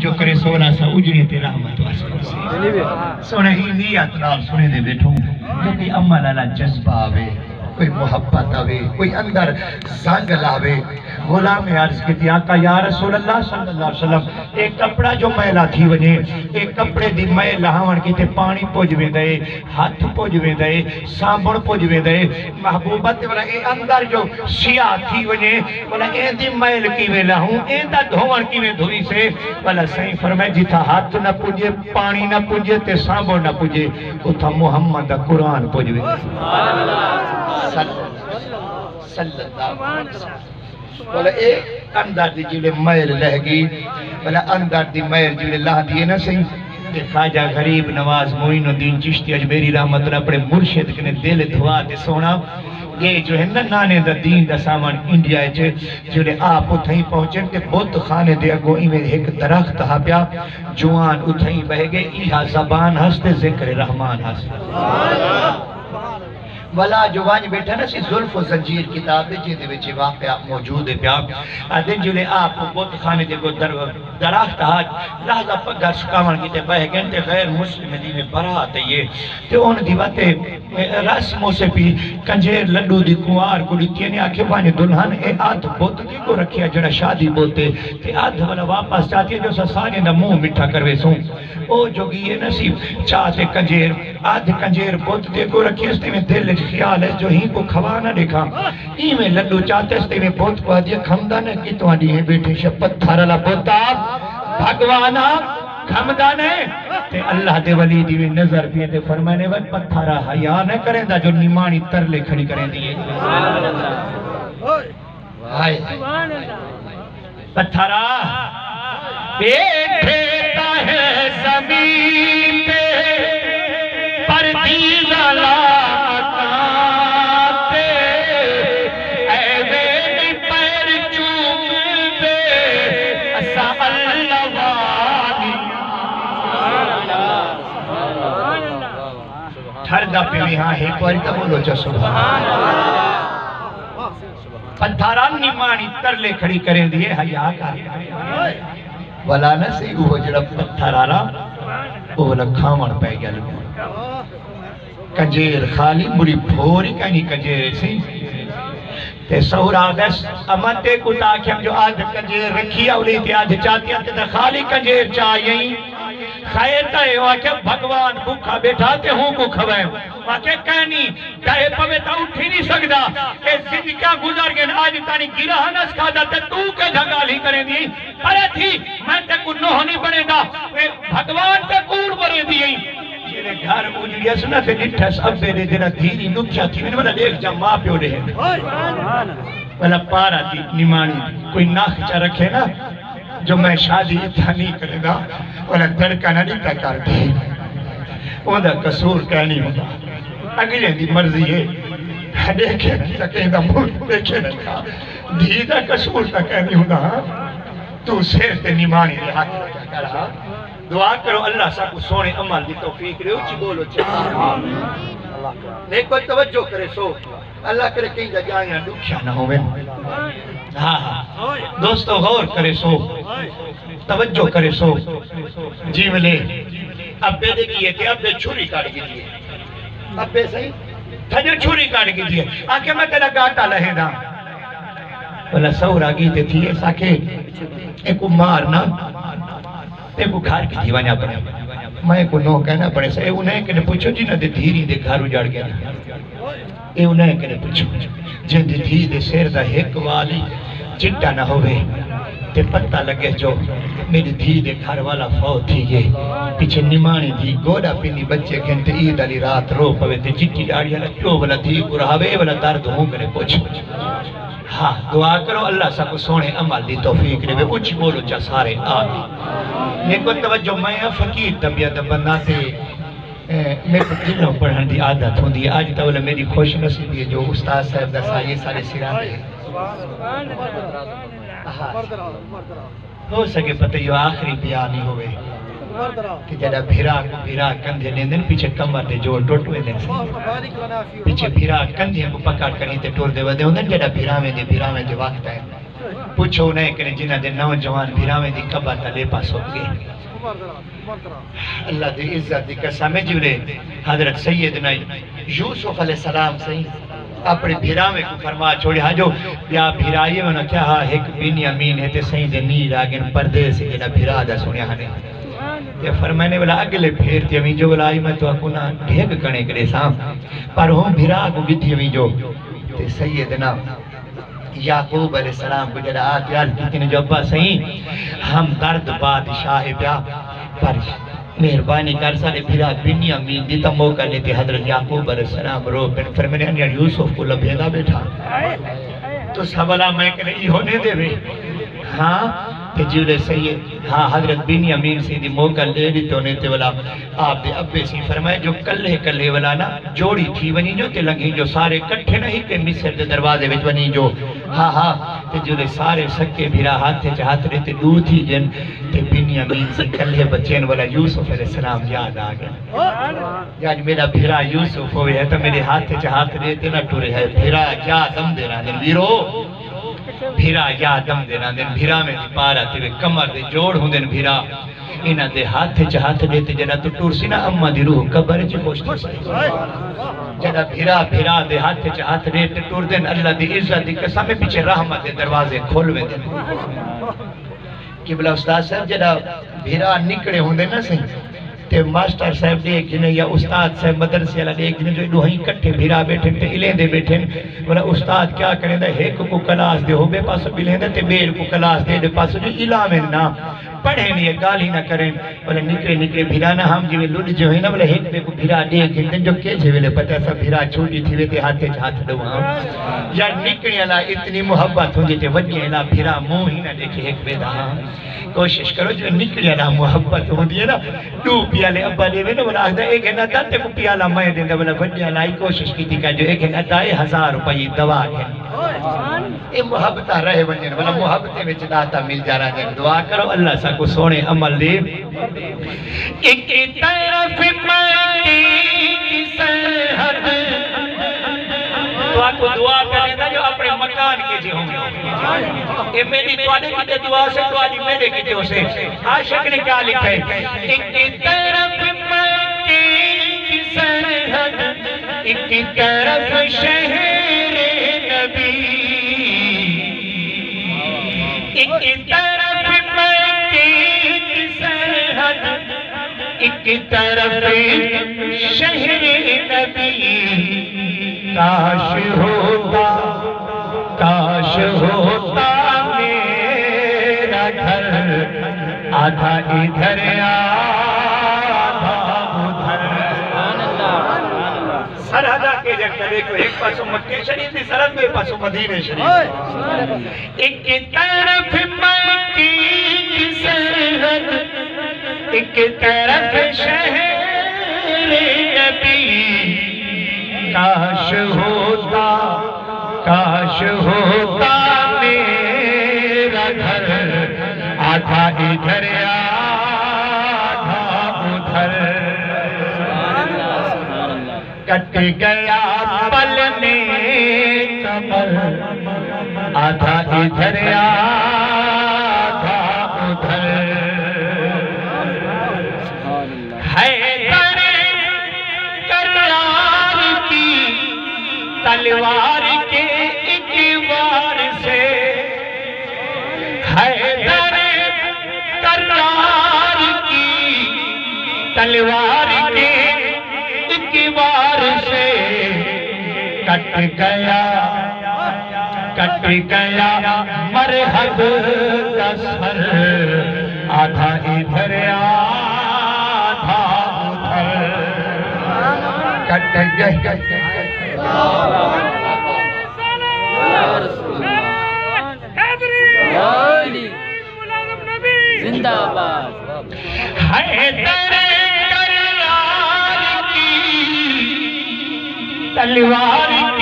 توجہ کرے سولا سا اجڑی تے رحمت واسطے سونے ہی نیت نال سنے دے بیٹھوں جو کہ عمل علا جذبہ آوے کوئی محبت آوے کوئی اندر زنگ لاوے غلام عرض کی تھی آقا یا رسول اللہ صلی اللہ علیہ وسلم ایک کپڑا جو میلا تھی وجے ایک کپڑے دی میل لہاون کی تے پانی پوجوے دے ہاتھ پوجوے دے سامبڑ پوجوے دے محبوبت والا اے اندر جو سیاہ تھی وجے والا اے دی میل کی وے لہوں اے دا دھوڑ کی وے دھوئی سے والا صحیح فرمائے جتا ہاتھ نہ پوجے پانی نہ پوجے تے سامبڑ نہ پوجے اتھا محمد قرآن پوجوے صلی اللہ علیہ وسلم بولا اے اندر دی جلے میل لہ گی بولا اندر دی میل جلے لہ دیئے نا صحیح کہ خواجہ غریب نواز معین الدین چشتی اجمیری رحمت اللہ اپنے مرشد کنے دل دھوا دے سونا یہ جو ہے نا نانے دا دین دا سامان انڈیا ہے جلے آپ اتھائیں پہنچیں کہ بہت خانے دے اگو ایمیں ایک درخت ہا پیا جوان اتھائیں بہ گئے ایہا زبان ہستے ذکر رحمان ہستے والا جو وانج بیٹھا نا سی ظلف و زنجیر کتاب دے جیدے وچے واقعہ موجود ہے پیا آدھیں جلے آپ بہت خانے دے کو درخت آج لہذا پگا سکاون کی تے بہ گئے تے غیر مسلم دی میں برات ہے یہ تے ان دیواتے رسموں سے بھی کنجیر لڈو دی کوار کو لیتی نے آکھے وانج دلہن اے آدھ بہت دی کو رکھیا جڑا شادی بولتے تے آدھ والا واپس چاہتی ہے جو سسانے دا منہ مٹھا کروے سوں او جو گئے نصیب چاہتے کنجیر آدھ کنجیر بہت دی کو رکھی اس میں دل خیال ہے جو ہی کو کھوا نہ دیکھا ہی میں لڈو چاہتے اس میں بہت کو دیا کھمدہ نے کی تو آدھی ہے بیٹھے شپت تھارا بہتا بھگوانا کھمدہ نے تے اللہ دے ولی دیوی نظر پیے تے فرمانے وقت پتھارا حیاء نہ کریں دا جو نیمانی ترلے کھڑی کریں دیئے پتھارا بیٹھتا ہے زمین پہ پر دینا لاکاتے اے ویلی پیر چوم دے اسا اللہ وانی ٹھردہ پہ بھی ہاں ایک واری تا بولو چا سبحان پتھاران نیمانی ترلے کھڑی کریں دیئے حیاء کا والا نہ سی وہ جڑا پتھارارا وہ لکھامن پہ گیا لگا کنجیر خالی بڑی بھوری کہنی کنجیر سی تے سہور آگس امتے کو تاکہ ہم جو آدھ کنجیر رکھی اولی تے آدھ چاہتی ہیں تے خالی کنجیر چاہییں خیر تائے واقع بھگوان بھوکھا بیٹھاتے ہوں کو کھوائیں واقع کہنی کہے پوے تا اٹھی نہیں سکتا کہ زندگیاں گزر گئے آج تانی گرہ نس کھا جاتے تو کے جھگالی کریں دی ارے تھی میں تے کو نوہ نہیں بنے دا بھگوان تے کور بنے دی جیرے گھر مجھے سنا تے نٹھس ابے دے جنہ دھیری نکشا تھی میں نے دیکھ جا ماں پیو رہے والا پارا تھی نمانی کوئی ناخچہ رکھے نا جو میں شادی اتھا نہیں کرے گا والا دڑکا نہ نہیں کر دی وہ دا قصور کہنی ہوگا اگلے دی مرضی ہے دیکھے نہیں سکیں دا ملک دیکھے نہیں کہا دی دا قصور تا کہنی ہوگا تو سیر تے نیمانی دے ہاتھ رکھا کر رہا دعا کرو اللہ سا کو سونے عمل دی توفیق رہے اچھی بولو چاہاں دیکھو توجہ کرے سو اللہ کرے کہیں جا جائیں دکھیا نہ ہوئے دوستو غور کرے سو توجہ کرے سو جی ملے اب بے دیکھئے تھے اب بے چھوری کاٹ گی دیئے اب بے صحیح تھجر چھوری کاٹ گی دیئے آکے میں تیرا گاٹا لہے دا بلا سور آگی تے تھی ایسا کہ ایکو مارنا ایکو کھار کی تھی وانیا پڑے میں ایکو نو کہنا پڑے سا اے انہیں کہنے پوچھو جی نا دے دھیری دے گھر اجاڑ گیا اے انہیں کہنے پوچھو جن دے دھی دے سیر دا ایک والی چٹا نہ ہوئے تے پتہ لگے جو میری دھی دے گھر والا فوت تھی گئے پیچھے نمانی دی گوڑا پینی بچے کہنتے عید علی رات رو پوے تے چٹی ڈاڑی والا کیوں والا دھی کو رہاوے والا درد ہوں کرے پوچھو ہاں دعا کرو اللہ سا کو سونے عمل دی توفیق رہے اچھی بولو چا سارے آگے نیکو توجہ میں فقیر طبیعت بناتے میرے کو دلوں پڑھن دی عادت ہوں دی آج تولا میری خوش نصیبی ہے جو استاد صاحب دسا یہ سارے سیران دے ہو سکے پتہ یہ آخری بیانی ہوئے کہ جڑا بھیرا کندھے لیندن پیچھے کمر دے جوڑ ٹوٹ ہوئے دن پیچھے بھیرا کندھے کو پکڑ کریں تے ٹور دے ودے ہوندن جڑا بھیراویں دے وقت ہے پوچھو نہیں کہ جنہ دے نوجوان بھیراویں دی کبا تلے پاس ہو گئے اللہ دی عزت دی قسم جڑے حضرت سیدنا یوسف علیہ السلام سے اپنے بھیراویں کو فرما چھوڑے ہاں جو یا بھیرائیے میں نے کہا ایک بنیامین ہے تے سہی دے نیر آگن پردے سے جنہ بھیرا دا سنیا ہنے یہ فرمانے والا اگلے پھیرتی ہمیں جو بلائی میں تو اکونا ڈھیگ کنے کرے سام پر ہوں بھیرا کو گتھی ہمیں جو تے سیدنا یعقوب علیہ السلام کو جڑا آتیال کتنے جو ابا صحیح ہم درد بادشاہ پیا پر مہربانی کر سارے بھیرا بنیامین دیتا موقع لیتے حضرت یعقوب علیہ السلام رو پھر فرمانے انیار یوسف کو لبھیدا بیٹھا تو سوالا میں کہ نہیں ہونے دے بھی ہاں کہ جولے سید ہاں حضرت بنیامین سے دی موقع لے لیتے ہونے تے والا آپ دے ابے سی فرمائے جو کلے والا نا جوڑی تھی ونی جو تے لنگی جو سارے کٹھے نہیں کہ مصر دے دروازے وچ ونی جو ہاں تے جولے سارے سکے بھیرا ہاتھے چاہت رہتے دو تھی جن تے بنیامین سے کلے بچین والا یوسف علیہ السلام یاد آگیا یعنی میرا بھیرا یوسف ہوئے ہے تو میرے ہاتھے چاہت رہتے نہ ٹورے ہے بھیرا یا دم دے رہا دن ویرو بھیرا یا دم دینا دن بھیرا میں دی پارا تیوے کمر دے جوڑ ہوں دن بھیرا انہ دے ہاتھ چاہت دیتے جنہ تو ٹورسی نا اممہ دی روح کبر چی خوشتی سے جنہ بھیرا دے ہاتھ چاہت دیتے ٹور دن اللہ دی عزت دی قسم پیچھے رحمت دے دروازے کھولوے دن قبلہ استاد صاحب جنہ بھیرا نکڑے ہوں دن نا سہیں تے ماسٹر صاحب دیکھ جنہیں یا استاد صاحب مدرسے اللہ دیکھ جنہیں جو دوہی کٹھے بھیرا بیٹھیں تے الیں دے بیٹھیں بولا استاد کیا کریں دا ایک کو کلاس دے ہو بے پاسو بلیں دا تے بیر کو کلاس دے پاسو جو علامیں نا پڑھیں نہیں گالی نہ کریں بولا نکلے بھیرا نا ہم جو لڑ جو ہے نا بولا ایک بے کو بھیرا دیکھیں دن جو کیجے ویلے پتہ سا بھیرا چھوٹی تھی وے تے ہاتھے چاہت دو ہاں یا نکلے اللہ اتنی محبت ہوں جیتے وجہ اللہ بھیرا موہ ہی نہ دیکھے ایک بے دا ہاں کوشش کرو جو نکلے اللہ محبت ہوں دیئے نا دو پیالے ابا لے وے نا بولا آخدہ ایک ہے نا داتے کو پیالا میں دیں دا بولا وجہ اللہ کوشش کی تھی کہ جو ایک ہے نا دائے 1000 روپئی دوا ہے یہ محبتہ رہے بنجن بولا محبتے میں چداتا مل جا رہا جن دعا کرو اللہ سا کو سونے عمل دے ایک طرف ماتی کی سرحد تو آپ کو دعا کرنے دا جو اپنے مکان کے جی ہوں گے یہ میری توڑے کی دعا سے تو آجی میرے کی جو سے عاشق نے کیا لکھا ہے ایک طرف ماتی کی سرحد ایک طرف شہر نبی ایک طرف ماتی کی سرحد ایک طرف شہر نبی کاش ہوتا میرا گھر آدھا ادھر آدھا ادھر سرحدہ کے جگہ دیکھو ایک پاسو مکہ شریف دی سرحد میں پاسو مدینہ شریف ایک طرف مکی کی سرحد ایک طرف شہر نبی کاش ہوتا میرا گھر آدھا ادھر آدھا ادھر کٹ گیا پل میں کمر آدھا ادھر آدھا ادھر تلوار کے ایک وار سے حیدر کرار کی تلوار کے ایک وار سے کٹ گیا مرحب کا سر آدھا ادھر آدھا ادھر کٹ گیا زندہ آباد حیدر کرار کی تلوار